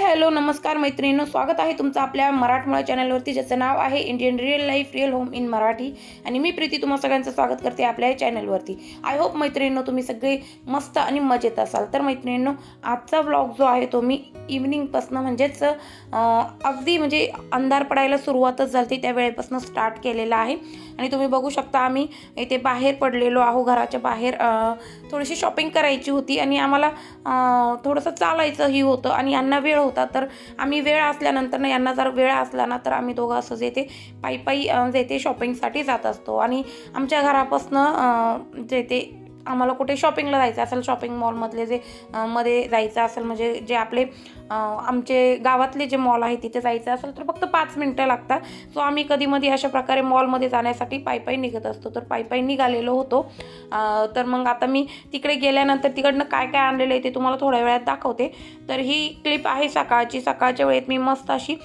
Hello नमस्कार मैत्रिणींनो, स्वागत आहे तुमचं आपल्या मराठमोळा चॅनलवरती, ज्याचं नाव आहे Indian real life real home in Marathi. आणि मी प्रीती तुम्हा सगळ्यांचं स्वागत करते आपल्या चॅनलवरती। आय होप मैत्रिणींनो तुम्ही सगळे मस्त आणि मजेत असाल। तर मैत्रिणींनो, आजचा व्लॉग जो आहे तो मी इव्हनिंगपासून म्हणजेच अगदी म्हणजे अंधार पडायला सुरुवातच झाली त्या वेळेपासून स्टार्ट केलेला आहे। आणि तुम्ही बघू शकता आम्ही इथे बाहेर पडलेलो आहो, घराच्या बाहेर थोडीशी शॉपिंग करायची होती आणि आम्हाला थोडंसं चालायचंही होतं आणि यांना वेळ होता। तर आम्ही वेळ असल्यानंतर ना, यांना जर वेळ असला ना, तर आम्ही दोघं असंच येते पायी येते शॉपिंगसाठी जात असतो। आणि आमच्या घरापासून जे ते आम्हाला कुठे शॉपिंगला जायचं असेल, शॉपिंग मॉलमधले जे मध्ये जायचं असेल, म्हणजे जे आपले आमचे गावातले जे मॉल आहे तिथे जायचं असेल तर फक्त 5 मिनिटं लागतात। सो आम्ही कधीमध्ये अशा प्रकारे मॉलमध्ये जाण्यासाठी पायी निघत असतो। तर पायी निघालेलो होतो। तर मग आता मी तिकडे गेल्यानंतर तिकडनं काय काय आणलेलं आहे ते तुम्हाला थोड्या वेळात दाखवते। तर ही क्लिप आहे सकाळची। सकाळच्या वेळेत मी मस्त अशी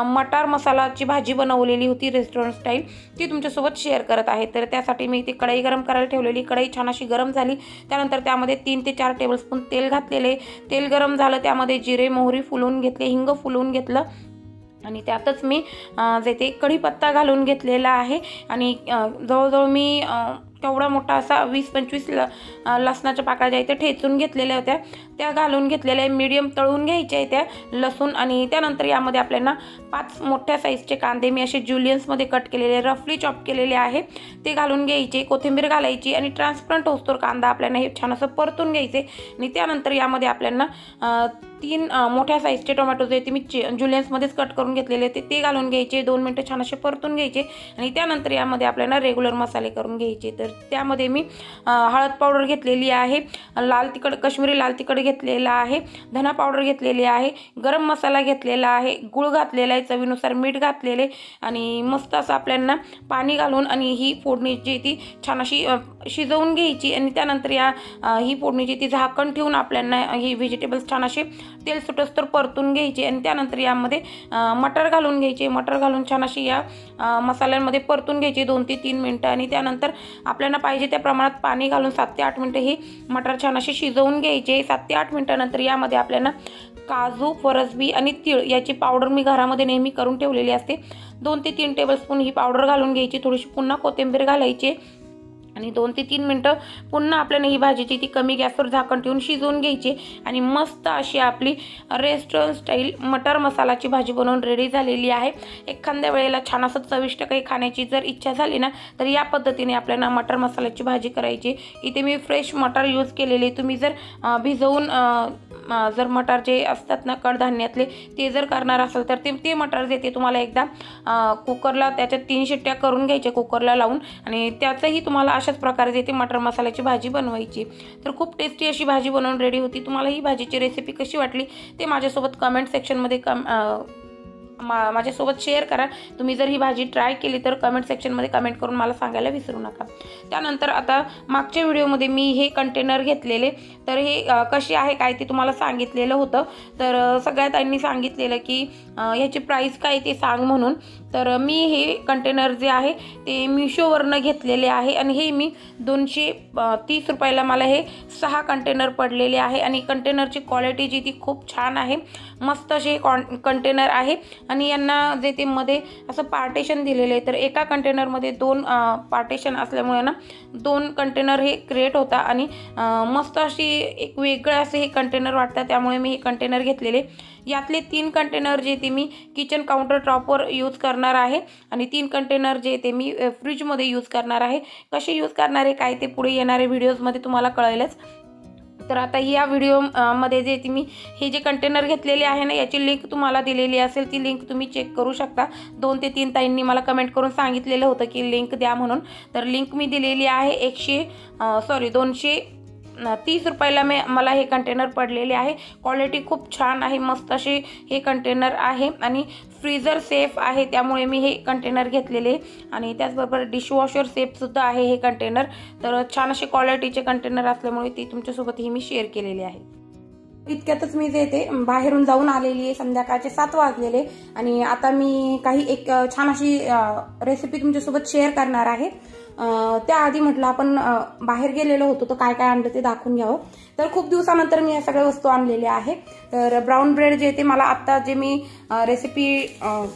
मटार मसालाची भाजी बनवलेली होती रेस्टॉरंट स्टाईल, ती तुमच्यासोबत शेअर करत आहे। तर त्यासाठी मी ती कढई गरम करायला ठेवलेली, कढई छान अशी गरम झाली, त्यानंतर त्यामध्ये 3 ते 4 टेबलस्पून तेल घातलेले। तेल गरम झालं, त्यामध्ये जिरे मोहरी फुलवून घेतले, हिंग फुलवून घेतलं आणि त्यातच मी जे ते कढीपत्ता घालून घेतलेला आहे। आणि जवळजवळ मी केवढा मोठा असा 20-25 लसणाच्या पाकळ्या ज्या इथे ठेचून घेतलेल्या होत्या त्या घालून घेतलेल्या आहे। मीडियम तळून घ्यायच्या त्या लसूण। आणि त्यानंतर यामध्ये आपल्याला 5 मोठ्या साईजचे कांदे मी असे ज्युलियन्समध्ये कट केलेले, रफली चॉप केलेले आहे, ते घालून घ्यायचे। कोथिंबीर घालायची आणि ट्रान्सपरंट होतोर कांदा आपल्याला हे छान असं परतून घ्यायचे। आणि त्यानंतर यामध्ये आपल्याला 3 मोठ्या साईजचे टोमॅटो जे ते मी ज्युलियन्समध्येच कट करून घेतलेले ते घालून घ्यायचे, 2 मिनिटं छान असे परतून घ्यायचे। आणि त्यानंतर यामध्ये आपल्याला रेग्युलर मसाले करून घ्यायचे। तर त्यामध्ये मी हळद पावडर घेतलेली आहे, लाल तिखट कश्मीरी लाल तिखट घेतलेला आहे, धना पावडर घेतलेली आहे, गरम मसाला घेतलेला आहे, गूळ घातलेला आहे, चवीनुसार मीठ घातलेले आणि मस्त असं आपल्याला पाणी घालून आणि ही फोडणी जी ती छान अशी शिजवून घ्यायची। आणि त्यानंतर ही फोडणीची ती झाकण ठेवून आपल्याला ही व्हेजिटेबल्स छान असे तेल सुटस्तर परतून घ्यायचे। आणि त्यानंतर यामध्ये मटर घालून घ्यायचे, मटर घालून छान अशी या मसाल्यांमध्ये परतून घ्यायची 2 ते 3 मिनिटं। आणि त्यानंतर आपल्याला पाहिजे त्या प्रमाणात पाणी घालून 7 ते 8 मिनिटं ही मटर छान अशी शिजवून घ्यायचे। 7 ते 8 मिनिटानंतर यामध्ये आपल्याला काजू, फरसबी आणि तीळ याची पावडर मी घरामध्ये नेहमी करून ठेवलेली असते, 2 ते 3 टेबलस्पून ही पावडर घालून घ्यायची। थोडीशी पुन्हा कोथिंबीर घालायची आणि 2 ते 3 मिनिटं पुन्हा आपल्याला ही भाजीची ती कमी गॅसवर झाकण ठेवून शिजवून घ्यायची। आणि मस्त अशी आपली रेस्टॉरंट स्टाईल मटर मसालाची भाजी बनवून रेडी झालेली आहे। एखाद्या वेळेला छान असं चविष्ट काही खाण्याची जर इच्छा झाली ना, तर या पद्धतीने आपल्याला मटर मसाल्याची भाजी करायची। इथे मी फ्रेश मटर यूज केलेले, तुम्ही जर भिजवून जर मटर जे असतात ना कडधान्यातले ते जर करणार असेल तर ते मटर जे ते तुम्हाला एकदा कुकरला त्याच्यात 3 शिट्ट्या करून घ्यायच्या कुकरला लावून, आणि त्याचंही तुम्हाला अशाच प्रकारे जे ते मटर मसाल्याची भाजी बनवायची। तर खूप टेस्टी अशी भाजी बनवून रेडी होती। तुम्हाला ही भाजीची रेसिपी कशी वाटली ते माझ्यासोबत कमेंट सेक्शनमध्ये माझ्यासोबत शेअर करा। तुम्ही जर ही भाजी ट्राय केली तर कमेंट सेक्शनमध्ये कमेंट करून मला सांगायला विसरू नका। त्यानंतर आता मागच्या व्हिडिओमध्ये मी हे कंटेनर घेतलेले, तर हे कसे आहे काय ते तुम्हाला सांगितलेलं होतं। तर सगळ्यात त्यांनी सांगितलेलं की ह्याची प्राईस काय ते सांग म्हणून। तर मी हे कंटेनर जे आहे ते मिशोवरनं घेतलेले आहे आणि हे मी 230 रुपयाला मला हे 6 कंटेनर पडलेले आहे। आणि कंटेनरची क्वालिटी जी ती खूप छान आहे, मस्त असे कंटेनर आहे। आणि यांना जे ते मध्ये असं पार्टेशन दिलेलं आहे, तर एका कंटेनरमध्ये 2 पार्टेशन असल्यामुळे ना 2 कंटेनर हे क्रिएट होता आणि मस्त अशी एक वेगळं असे हे कंटेनर वाटतं, त्यामुळे मी हे कंटेनर घेतलेले। यातले 3 कंटेनर जे ते मी किचन काउंटर टॉपवर यूज करणार आहे आणि 3 कंटेनर जे ते मी फ्रीजमध्ये यूज करणार आहे। कसे यूज करणार आहे काय ते पुढे येणारे व्हिडिओजमध्ये तुम्हाला कळेलच। तर आता या व्हिडिओ मध्ये जे मी हे जे कंटेनर घेतलेले आहे ना, याची लिंक तुम्हाला दिलेली असेल, ती लिंक तुम्ही चेक करू शकता। 2 ते 3 ताईंनी मला कमेंट करून सांगितलेलं होतं की लिंक द्या म्हणून, तर लिंक मी दिलेली आहे। 230 रुपयाला मला हे कंटेनर पडलेले आहे। क्वालिटी खूप छान आहे, मस्त असे हे कंटेनर आहे आणि फ्रीजर सेफ आहे, त्यामुळे मी हे कंटेनर घेतलेले। आणि त्याचबरोबर डिशवॉशर सेफसुद्धा आहे हे कंटेनर। तर छान असे क्वालिटीचे कंटेनर असल्यामुळे ती तुमच्यासोबतही मी शेअर केलेले आहे। इतक्यातच मी जे ते बाहेरून जाऊन आलेली आहे, संध्याकाळचे 7 वाजलेले आणि आता मी एक छान अशी रेसिपी तुमच्यासोबत शेअर करणार आहे। त्याआधी म्हटलं आपण बाहेर गेलेलो होतो तर काय काय आणलं ते दाखवून घ्यावं. तर खूप दिवसानंतर मी या सगळ्या वस्तू आणलेल्या आहे. तर ब्राऊन ब्रेड जे ते मला आता जे मी रेसिपी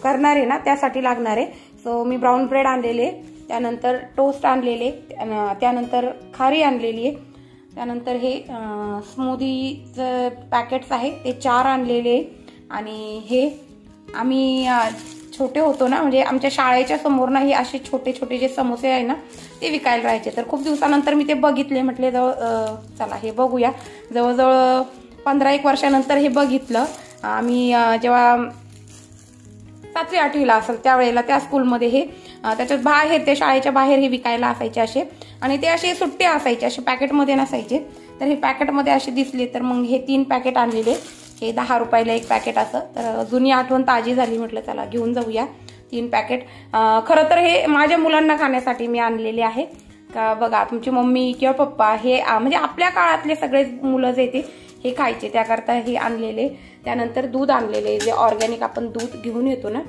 करणार आहे ना त्यासाठी लागणार आहे. सो मी ब्राऊन ब्रेड आणलेले, त्यानंतर टोस्ट आणलेले, त्यानंतर खारी आणलेली आहे, त्यानंतर हे स्मूदीचं पॅकेट्स आहे ते 4 आणलेले, आणि हे आम्ही छोटे होतो ना म्हणजे आमच्या शाळेच्या समोर ना हे असे छोटे छोटे जे समोसे आहे ना ते विकायला राहायचे. तर खूप दिवसानंतर मी ते बघितले, म्हटले चला हे बघूया. जवळजवळ 15-1 वर्षानंतर हे बघितलं. आम्ही जेव्हा 7वी 8वीला असेल त्यावेळेला त्या स्कूलमध्ये हे त्याच्यात बाहेर ते शाळेच्या बाहेर हे विकायला असायचे असे, आणि ते असे सुट्टे असायचे, असे पॅकेटमध्ये नसायचे. तर हे पॅकेटमध्ये असे दिसले तर मग हे 3 पॅकेट आणलेले. हे 10 रुपयाला 1 पॅकेट असं. तर जुनी आठवण ताजी झाली, म्हटलं चला घेऊन जाऊया 3 पॅकेट. खरं तर हे माझ्या मुलांना खाण्यासाठी मी आणलेले आहे. का बघा तुमची मम्मी किंवा पप्पा हे म्हणजे आपल्या काळातले सगळे मुलं जे ते हे खायचे त्याकरता हे आणलेले. त्यानंतर दूध आणलेले, जे ऑर्गॅनिक आपण दूध घेऊन येतो ना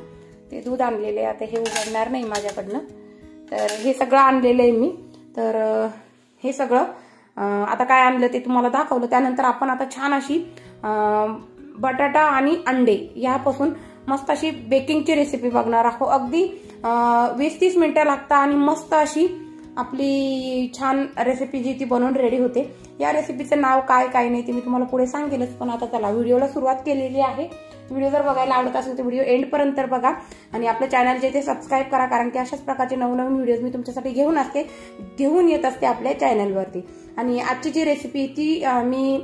ते दूध आणलेले. आता हे उघडणार नाही माझ्याकडनं. तर हे सगळं आणलेलं आहे मी. तर हे सगळं आता काय आणलं ते तुम्हाला दाखवलं. त्यानंतर आपण आता छान अशी बटाटा आणि अंडे यापासून मस्त अशी बेकिंगची रेसिपी बघणार आहोत. अगदी 20-30 मिनिटं लागतात आणि मस्त अशी आपली छान रेसिपी जी ती बनवून रेडी होते. या रेसिपीचं नाव काय काय नाही ते मी तुम्हाला पुढे सांगेलच, पण आता चला व्हिडिओला सुरुवात केलेली आहे. व्हिडिओ जर बघायला आवडत असेल तर व्हिडिओ एंडपर्यंत बघा, आणि आपलं चॅनल जे ते सबस्क्राईब करा, कारण की अशाच प्रकारचे नवनवीन व्हिडिओज मी तुमच्यासाठी घेऊन येत असते आपल्या चॅनलवरती. आणि आजची जी रेसिपी ती मी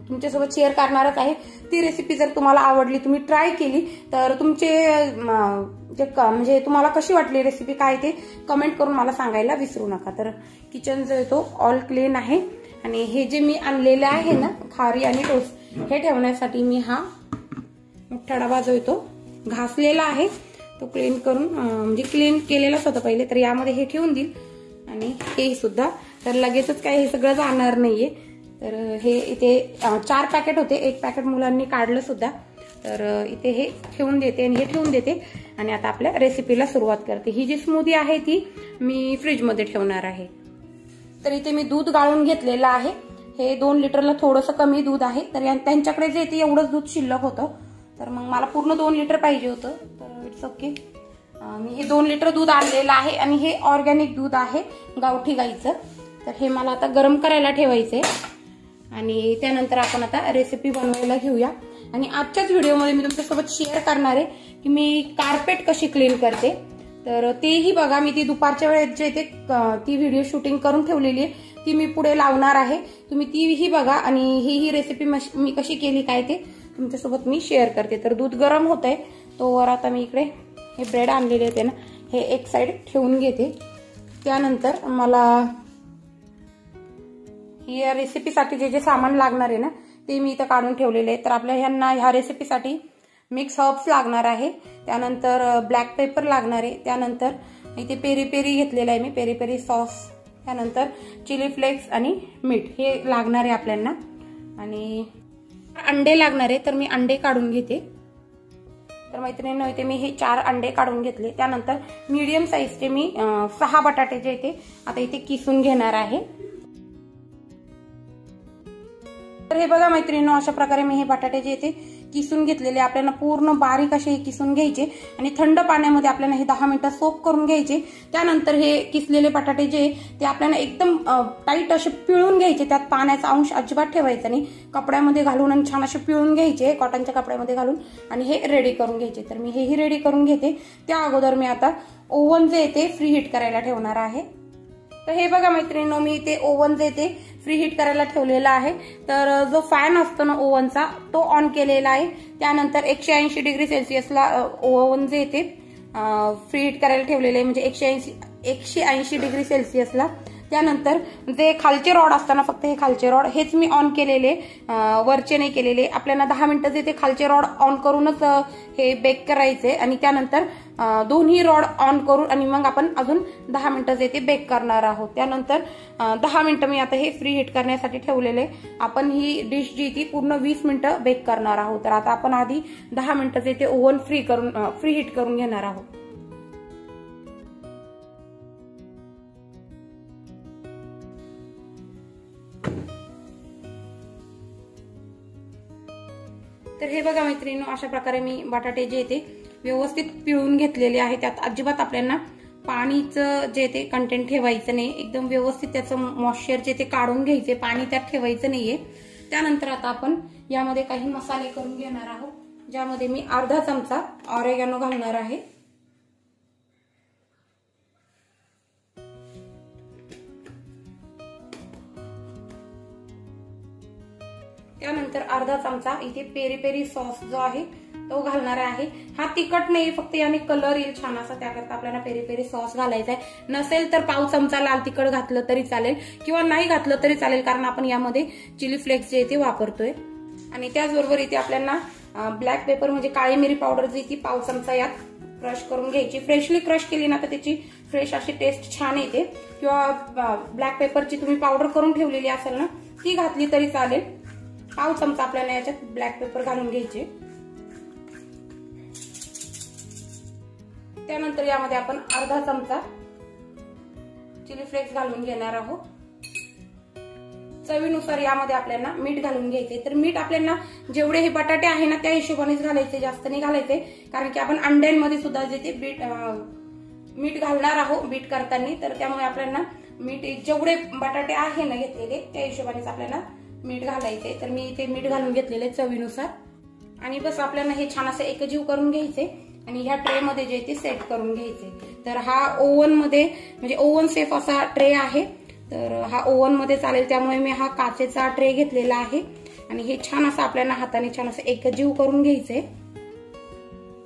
तुमच्यासोबत शेअर करणारच आहे. ती रेसिपी जर तुम्हाला आवडली, तुम्ही ट्राय केली तर तुमचे म्हणजे तुम्हाला कशी वाटली रेसिपी काय ते कमेंट करून मला सांगायला विसरू नका. तर किचन जो आहे तो ऑल क्लीन आहे, आणि हे जे मी आणलेले आहे ना खारी आणि टोस्ट हे ठेवण्यासाठी मी हा मोठा डबा जो आहे तो घासलेला आहे, तो क्लीन करून म्हणजे क्लीन केलेलाच होता पहिले. तर यामध्ये हे ठेवून देईल, आणि हे सुद्धा तर लगेचच काय हे सगळं जाणार नाहीये. तर हे इथे 4 पॅकेट होते, 1 पॅकेट मुलांनी काढलं सुद्धा. तर इथे हे ठेवून देते आणि हे ठेवून देते, आणि आता आपल्या रेसिपीला सुरुवात करते. ही जी स्मूदी आहे ती मी फ्रीजमध्ये ठेवणार आहे. तर इथे मी दूध गाळून घेतलेलं आहे. हे 2 लिटरला थोडंसं कमी दूध आहे. तर त्यांच्याकडे जे ते एवढंच दूध शिल्लक होतं, तर मग मला पूर्ण 2 लिटर पाहिजे होतं. तर इट्स ओके. मी हे 2 लिटर दूध आणलेलं आहे, आणि हे ऑर्गॅनिक दूध आहे गावठी गाईचं. तर हे मला आता गरम करायला ठेवायचंय, आणि त्यानंतर आपण आता रेसिपी बनवायला घेऊया. आणि आजच्याच व्हिडिओमध्ये मी तुमच्यासोबत शेअर करणार आहे की मी कार्पेट कशी क्लीन करते. तर तेही बघा, मी ती दुपारच्या वेळेत जे ते ती व्हिडिओ शूटिंग करून ठेवलेली आहे, ती मी पुढे लावणार आहे. तुम्ही तीही बघा, आणि ही रेसिपी मी कशी केली काय ते तुमच्यासोबत मी शेअर करते. तर दूध गरम होत आहे तोवर आता मी इकडे हे ब्रेड आणलेले होते ना हे एक साइड ठेवून घेते. त्यानंतर मला या रेसिपीसाठी जे जे सामान लागणार आहे ना ते मी इथं काढून ठेवलेले आहे. तर आपल्या ह्या रेसिपीसाठी मिक्स हर्ब्स लागणार आहे, त्यानंतर ब्लॅक पेपर लागणार आहे, त्यानंतर इथे पेरी पेरी घेतलेला आहे मी, पेरी पेरी सॉस, त्यानंतर चिली फ्लेक्स आणि मीठ हे लागणार आहे आपल्याला, आणि अंडे लागणार आहे. तर मी अंडे काढून घेते. तर मैत्रिणींनो इथे मी हे 4 अंडे काढून घेतले. त्यानंतर मीडियम साईजचे मी 6 बटाटे जे इथे आता इथे किसून घेणार आहे. तर हे बघा मैत्रिणींनो, अशा प्रकारे मी हे बटाटे जे इथे किसून घेतलेले. आपल्याला पूर्ण बारीक असे किसून घ्यायचे, आणि थंड पाण्यामध्ये आपल्याला हे 10 मिनिटं सोक करून घ्यायचे. त्यानंतर हे किसलेले बटाटे जे ते आपल्याला एकदम टाईट असे पिळून घ्यायचे, त्यात पाण्याचा अंश अजिबात ठेवायचा नाही. कपड्यामध्ये घालून आणि छान असे पिळून घ्यायचे, कॉटनच्या कपड्यामध्ये घालून, आणि हे रेडी करून घ्यायचे. तर मी हेही रेडी करून घेते. त्या अगोदर मी आता ओव्हन जे ते फ्री हीट करायला ठेवणार आहे. तर हे बघा मैत्रिणींनो, मी ते ओव्हन जे ते फ्री हीट करायला ठेवलेला आहे. तर जो फॅन असतो ना ओव्हनचा तो ऑन केलेला आहे. त्यानंतर 180 डिग्री सेल्सिअसला ओव्हन जे ते फ्री हीट करायला ठेवलेले आहे, म्हणजे 180 डिग्री सेल्सिअसला. त्यानंतर जे खालचे रॉड असताना फक्त हे खालचे रॉड हेच मी ऑन केलेले, वरचे नाही केलेले. आपल्याला 10 मिनिटं जे ते खालचे रॉड ऑन करूनच हे बेक करायचे, आणि त्यानंतर दोन्ही रॉड ऑन करून आणि मग आपण अजून 10 मिनिटं जे ते बेक करणार आहोत. त्यानंतर 10 मिनिटं मी आता हे फ्री हीट करण्यासाठी ठेवलेले. आपण ही डिश जी ती पूर्ण 20 मिनिटं बेक करणार आहोत. तर आता आपण आधी 10 मिनिटं जे ते ओव्हन फ्री हीट करून घेणार आहोत. तर हे बघा मैत्रिणींनो, अशा प्रकारे मी बटाटे जे ते व्यवस्थित पिळून घेतलेले आहे. त्यात अजिबात आपल्याला पाणीचं जे ते कंटेंट ठेवायचं नाही. एकदम व्यवस्थित त्याचं मॉइश्चर जे ते काढून घ्यायचे, पाणी त्यात ठेवायचं नाहीये. त्यानंतर आता आपण यामध्ये काही मसाले करून घेणार आहोत, ज्यामध्ये मी अर्धा चमचा ऑरेगॅनो घालणार आहे. त्यानंतर अर्धा चमचा इथे पेरी पेरी सॉस जो आहे तो घालणार आहे. हा तिखट नाही, फक्त याने कलर येईल छान असा, त्याकरता आपल्याला पेरी पेरी सॉस घालायचा आहे. नसेल तर पाव चमचा लाल तिखट घातलं तरी चालेल किंवा नाही घातलं तरी चालेल, कारण आपण यामध्ये चिली फ्लेक्स जे ते वापरतोय. आणि त्याचबरोबर इथे आपल्याला ब्लॅक पेपर म्हणजे काळी मिरी पावडर जी ती पाव चमचा यात क्रश करून घ्यायची. फ्रेशली क्रश केली ना तर त्याची फ्रेश अशी टेस्ट छान येते. किंवा ब्लॅक पेपरची तुम्ही पावडर करून ठेवलेली असेल ना ती घातली तरी चालेल. पाव चमचा आपल्याला याच्यात ब्लॅक पेपर घालून घ्यायचे. त्यानंतर यामध्ये आपण अर्धा चमचा चिली फ्लेक्स घालून घेणार आहोत. चवीनुसार यामध्ये आपल्याला मीठ घालून घ्यायचे. तर मीठ आपल्याला जेवढे हे बटाटे आहे ना त्या हिशोबानेच घालायचे, जास्त नाही घालायचे, कारण की आपण अंड्यांमध्ये सुद्धा जे ते मीठ घालणार आहोत बीट करताना. तर त्यामुळे आपल्याला मीठ जेवढे बटाटे आहे ना घेतलेले त्या हिशोबानेच आपल्याला मीठ घालायचे. तर मी इथे मीठ घालून घेतलेले चवीनुसार. आणि बस आपल्याला हे छान असं एकजीव करून घ्यायचे आणि ह्या ट्रे मध्ये जे ते सेट करून घ्यायचे. तर हा ओव्हन मध्ये म्हणजे ओव्हन सेफ असा ट्रे आहे. तर हा ओव्हन मध्ये चालेल, त्यामुळे मी हा काचेचा ट्रे घेतलेला आहे. आणि हे छान असं आपल्याला हाताने छान असं एकजीव करून घ्यायचे.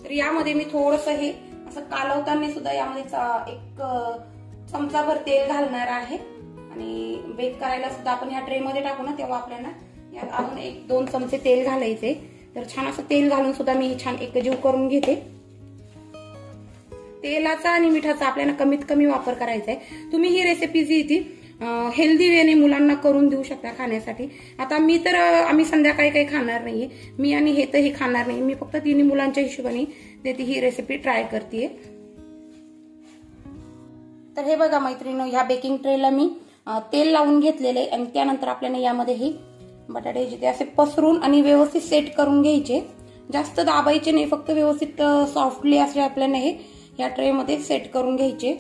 तर यामध्ये मी थोडस हे असं कालवताना सुद्धा यामध्ये एक चमचाभर तेल घालणार आहे. आणि बेक करायला सुद्धा आपण ह्या ट्रे मध्ये टाकू ना तेव्हा आपल्याला यात अजून 1-2 चमचे तेल घालायचे. तर छान असं तेल घालून सुद्धा मी हे छान एकजीव करून घेते. तेलाचा आणि मिठाचा आपल्याला कमीत कमी वापर करायचा आहे. तुम्ही ही रेसिपी जी ती हेल्दी वेने मुलांना करून देऊ शकता खाण्यासाठी. आता आम्ही संध्याकाळी काही खाणार नाहीये, मी आणि हे तर हे खाणार नाही. मी फक्त 3 मुलांच्या हिशोबाने देते ही रेसिपी ट्राय करते. तर हे बघा मैत्रिणींनो, ह्या बेकिंग ट्रेला मी तेल लावून घेतलेले. आणि त्यानंतर आपल्याला यामध्ये हे बटाटे जिथे असे पसरून आणि व्यवस्थित सेट करून घ्यायचे. जास्त दाबायचे नाही, फक्त व्यवस्थित सॉफ्टली असे आपल्याला हे या ट्रे मध्ये सेट करून घ्यायचे.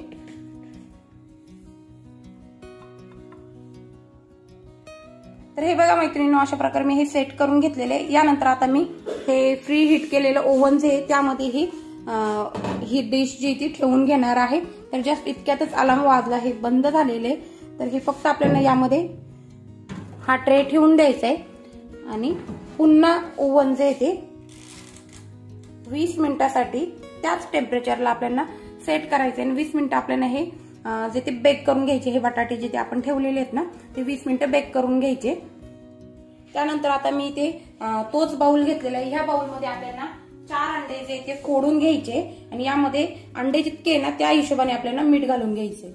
तर हे बघा मैत्रिणींनो, अशा प्रकारे मी हे सेट करून घेतलेले. यानंतर आता मी हे फ्री हीट केलेलं ओव्हन जे आहे त्यामध्ये ही डिश जी ती ठेवून घेणार आहे. तर जस्ट इतक्यातच अलार्म वाजला, हे बंद झालेले. तर हे फक्त आपल्याला यामध्ये हा ट्रे ठेवून द्यायचा आहे. आणि पुन्हा ओव्हन जे आहे ते 20 मिनिटासाठी त्याच टेम्परेचरला आपल्याला सेट करायचे. आणि 20 मिनिटं आपल्याला हे जे ते बेक करून घ्यायचे. हे बटाटे जे ते आपण ठेवलेले आहेत ना ते 20 मिनिटं बेक करून घ्यायचे. त्यानंतर आता मी ते तोच बाउल घेतलेला आहे. ह्या बाउलमध्ये आपल्याला 4 अंडे जे ते फोडून घ्यायचे. आणि यामध्ये अंडे जितके ना त्या हिशोबाने आपल्याला मीठ घालून घ्यायचे.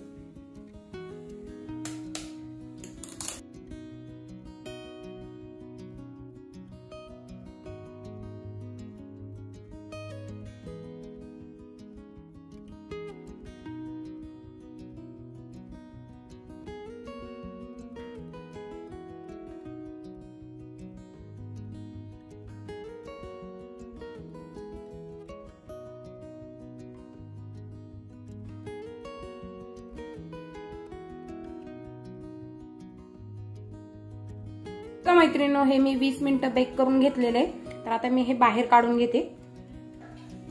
मैत्रिणींनो, हे मी 20 मिनिटं बेक करून घेतलेले. तर आता मी हे बाहेर काढून घेते.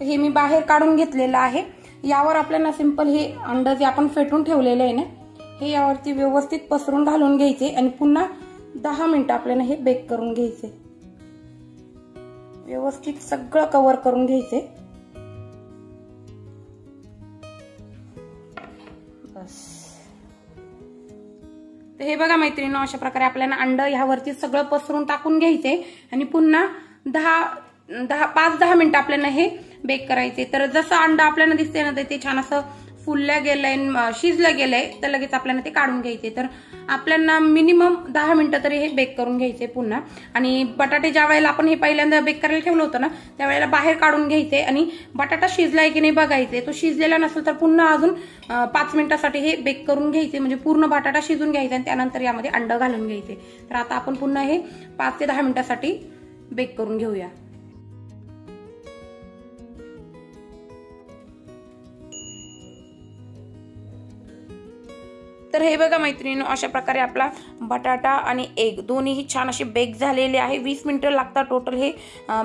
हे मी बाहेर काढून घेतलेलं आहे. यावर आपल्याला सिंपल हे अंड जे आपण फेटून ठेवलेले आहे ना हे यावरती व्यवस्थित पसरून घालून घ्यायचे. आणि पुन्हा 10 मिनिटं आपल्याला हे बेक करून घ्यायचे. व्यवस्थित सगळं कव्हर करून घ्यायचे. बस. तर हे बघा मैत्रिणींनो, अशा प्रकारे आपल्याला अंड ह्यावरती सगळं पसरून टाकून घ्यायचे. आणि पुन्हा 5-10 मिनिटं आपल्याला हे बेक करायचे. तर जसं अंड आपल्याला दिसते ना ते छान असं फुललं गेलंय, शिजलं गेलंय, तर लगेच आपल्याला ते काढून घ्यायचे. तर आपल्याला मिनिमम 10 मिनिटं तरी हे बेक करून घ्यायचे पुन्हा. आणि बटाटे ज्या वेळेला आपण हे पहिल्यांदा बेक करायला ठेवलं होतं ना त्यावेळेला बाहेर काढून घ्यायचे. आणि बटाटा शिजलाय की नाही बघायचे. तो शिजलेला नसेल तर पुन्हा अजून 5 मिनिटासाठी हे बेक करून घ्यायचे. म्हणजे पूर्ण बटाटा शिजून घ्यायचा आणि त्यानंतर यामध्ये अंड घालून घ्यायचे. तर आता आपण पुन्हा हे 5 ते 10 मिनिटासाठी बेक करून घेऊया. तर हे बघा मैत्रिणींनो, अशा प्रकारे आपला बटाटा आणि एग दोन्हीही छान असे बेक झालेले आहे. 20 मिनिटं लागतात टोटल हे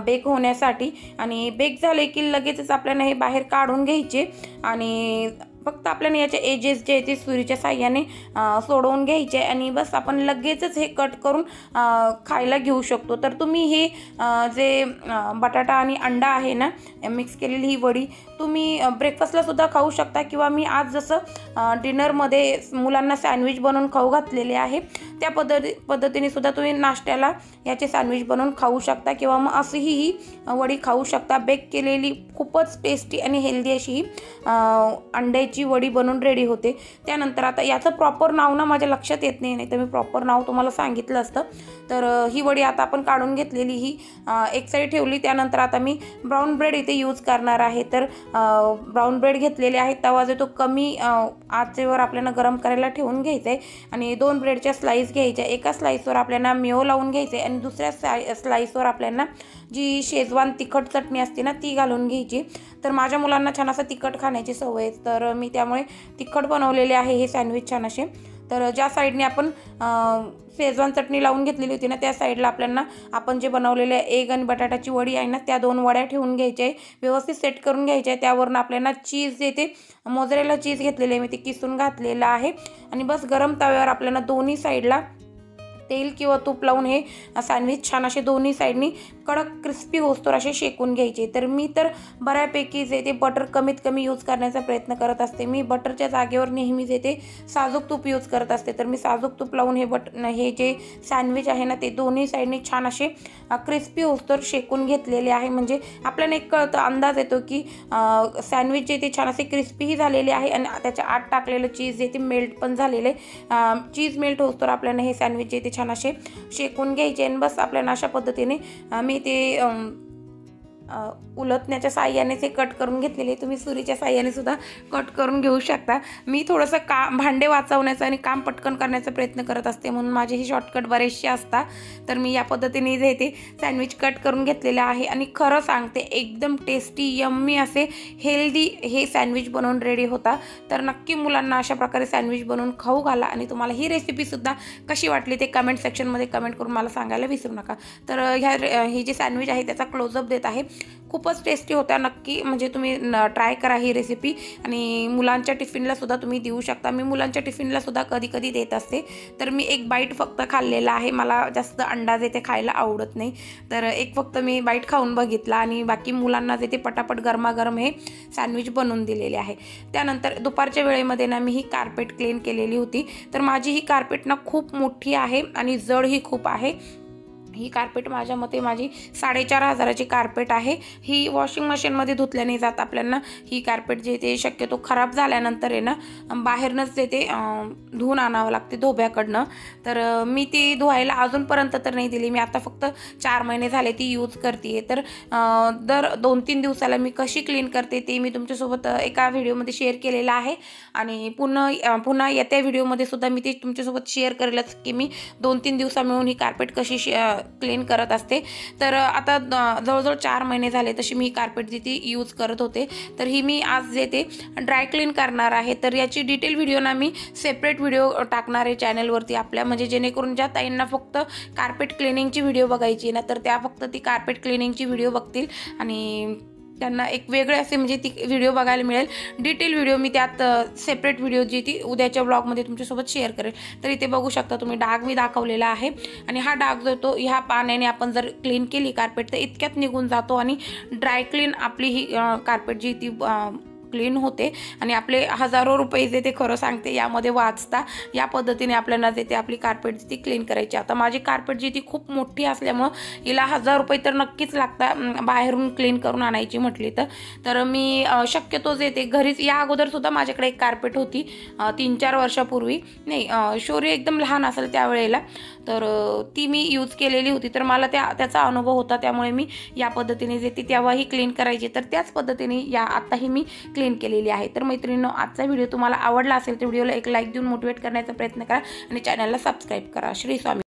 बेक होण्यासाठी. आणि बेक झाले की लगेचच आपल्याला हे बाहेर काढून घ्यायचे आणि फक्त आपल्याला याचे एजेस जे ते सुरीच्या साह्याने सोडवून घ्यायचे आणि बस आपण लगेचच हे कट करून खायला घेऊ शकतो. तर तुम्ही हे जे बटाटा आणि अंडा आहे ना, मिक्स केलेली ही वडी तुम्ही ब्रेकफास्टला सुद्धा खाऊ शकता किंवा मी आज जसं डिनरमध्ये मुलांना सँडविच बनवून खाऊ घातलेले आहे त्या पद्धतीने सुद्धा तुम्ही नाश्त्याला याचे सँडविच बनवून खाऊ शकता किंवा मग अशीही ही वडी खाऊ शकता. बेक केलेली खूपच टेस्टी आणि हेल्दी अशी ही अंड्याची वडी बनवून रेडी होते. त्यानंतर आता याचं प्रॉपर नाव ना माझ्या लक्षात येत नाही, तर मी प्रॉपर नाव तुम्हाला सांगितलं असतं. तर ही वडी आता आपण काढून घेतलेली ही एक साईड ठेवली. त्यानंतर आता मी ब्राऊन ब्रेड इथे यूज करणार आहे. तर ब्राऊन ब्रेड घेतलेले आहेत. तवा जो तो कमी आचेवर आपल्याला गरम करायला ठेवून घ्यायचं आहे आणि 2 ब्रेडच्या स्लाईस घ्यायच्या. एका स्लाईसवर आपल्याला मेयो लावून घ्यायचे आणि दुसऱ्या स्लाईसवर आपल्याला जी शेजवान तिखट चटणी असते ना ती घालून घ्यायची. तर माझ्या मुलांना छान असं तिखट खाण्याची सवय आहे, तर मी त्यामुळे तिखट बनवलेले आहे हे सँडविच छान असे. तर ज्या साईडने आपण शेजवान चटणी लावून घेतलेली होती ना त्या साईडला आपल्याला आपण जे बनवलेले एग आणि बटाट्याची वडी आहे ना त्या 2 वड्या ठेवून घ्यायच्या आहे, व्यवस्थित सेट करून घ्यायच्या आहे. त्यावरून आपल्याला चीज जे ते मोझरेला चीज घेतलेले आहे मी ते किसून घातलेलं आहे आणि बस गरम तव्यावर आपल्याला दोन्ही साईडला तेल किंवा तूप लावून हे सँडविच छान असे दोन्ही साईडनी कडक क्रिस्पी होस्तोवर असे शेकून घ्यायचे. तर मी तर बऱ्यापैकी जे ते बटर कमीत कमी यूज करण्याचा प्रयत्न करत असते. मी बटरच्या जागेवर नेहमी जे ते साजूक तूप यूज करत असते. तर मी साजूक तूप लावून हे जे सँडविच आहे ना ते दोन्ही साईडनी छान असे क्रिस्पी होस्तोवर शेकून घेतलेले आहे. म्हणजे आपल्याला एक कळतं, अंदाज येतो की सँडविच जे ते छान असे क्रिस्पीही झालेले आहे आणि त्याच्या आत टाकलेलं चीज जे ते मेल्ट पण झालेले. चीज मेल्ट होस्तोवर आपल्याला हे सँडविच जे ते छान असे शेकून घ्यायचे आणि बस आपल्याला अशा पद्धतीने मी ते उलटण्याच्या साह्याने ते कट करून घेतलेले. तुम्ही सुरीच्या साह्याने सुद्धा कट करून घेऊ शकता. मी थोडंसं भांडे वाचवण्याचा आणि काम पटकन करण्याचा प्रयत्न करत असते म्हणून माझे हे शॉर्टकट बरेचसे असतात. तर मी या पद्धतीने जे ते सँडविच कट करून घेतलेले आहे आणि खरं सांगते एकदम टेस्टी यम्मी असे हेल्दी हे सँडविच बनवून रेडी होता. तर नक्की मुलांना अशा प्रकारे सँडविच बनवून खाऊ घाला आणि तुम्हाला ही रेसिपीसुद्धा कशी वाटली ते कमेंट सेक्शनमध्ये कमेंट करून मला सांगायला विसरू नका. तर हे जे सँडविच आहे त्याचा क्लोजअप देत आहे. खूपच टेस्टी होत्या. नक्की म्हणजे तुम्ही ट्राय करा ही रेसिपी आणि मुलांच्या टिफिनला सुद्धा तुम्ही देऊ शकता. मी मुलांच्या टिफिनला सुद्धा कधी कधी देत असते. तर मी एक बाईट फक्त खाल्लेला आहे, मला जास्त अंडा जे ते खायला आवडत नाही. तर एक फक्त मी बाईट खाऊन बघितला आणि बाकी मुलांना जे ते पटापट गरमागरम हे सँडविच बनवून दिलेले आहे. त्यानंतर दुपारच्या वेळेमध्ये ना मी ही कार्पेट क्लीन केलेली होती. तर माझी ही कार्पेट ना खूप मोठी आहे आणि जडही खूप आहे. ही कार्पेट माझ्या मते माझी 4,500ची कार्पेट आहे. ही वॉशिंग मशीनमध्ये धुतल्याने जात आपल्याला ही कार्पेट जे ते शक्यतो खराब झाल्यानंतर आहे ना बाहेरनंच ते धुवून आणावं लागते धोब्याकडनं. तर मी ती धुवायला अजूनपर्यंत तर नाही दिली. मी आता फक्त 4 महिने झाले ती यूज करते. तर दर 2-3 दिवसाला मी कशी क्लीन करते ते मी तुमच्यासोबत एका व्हिडिओमध्ये शेअर केलेलं आहे आणि पुन्हा येत्या व्हिडिओमध्ये सुद्धा मी ते तुमच्यासोबत शेअर करेलच की मी 2-3 दिवसा मिळून ही कार्पेट कशी क्लीन करत असते. तर आता जवळजवळ 4 महिने झाले तशी मी कार्पेट जी ती यूज करत होते. तर ही मी आज जे ते ड्राय क्लीन करणार आहे. तर याची डिटेल व्हिडिओ ना मी सेपरेट व्हिडिओ टाकणार आहे चॅनलवरती आपल्या, म्हणजे जेणेकरून ज्या ताईंना फक्त कार्पेट क्लिनिंगची व्हिडिओ बघायची ना तर त्या फक्त ती कार्पेट क्लिनिंगची व्हिडिओ बघतील आणि त्यांना एक वेगळे असे म्हणजे ती व्हिडिओ बघायला मिळेल. डिटेल व्हिडिओ मी त्यात सेपरेट व्हिडिओ जी ती उद्याच्या ब्लॉगमध्ये तुमच्यासोबत शेअर करेल. तर इथे बघू शकता तुम्ही डाग मी दाखवलेला आहे आणि हा डाग जो तो ह्या पाण्याने आपण जर क्लीन केली कार्पेट तर इतक्यात निघून जातो आणि ड्राय क्लीन आपली ही कार्पेट जी ती क्लीन होते आणि आपले हजारो रुपये जे ते खरं सांगते यामध्ये वाचता. या पद्धतीने आपल्याला जे ते आपली कार्पेट ती क्लीन करायची. आता माझी कार्पेट जी ती खूप मोठी असल्यामुळं हिला 1000 रुपये तर नक्कीच लागतात बाहेरून क्लीन करून आणायची म्हटली तर मी शक्यतो जे ते घरीच या अगोदर सुद्धा माझ्याकडे एक कार्पेट होती 3-4 वर्षापूर्वी, नाही शौर्य एकदम लहान असेल त्यावेळेला, तर ती मी यूज केलेली होती. तर मला त्याचा अनुभव होता त्यामुळे मी या पद्धतीने जे ती तेव्हाही क्लीन करायची. तर त्याच पद्धतीने आताही मी क्लीन केलेली आहे. तर मैत्रिणींनो आजचा व्हिडिओ तुम्हाला आवडला असेल तर व्हिडिओला एक लाईक देऊन मोटिवेट करण्याचा प्रयत्न करा आणि चॅनलला सबस्क्राईब करा. श्री स्वामी.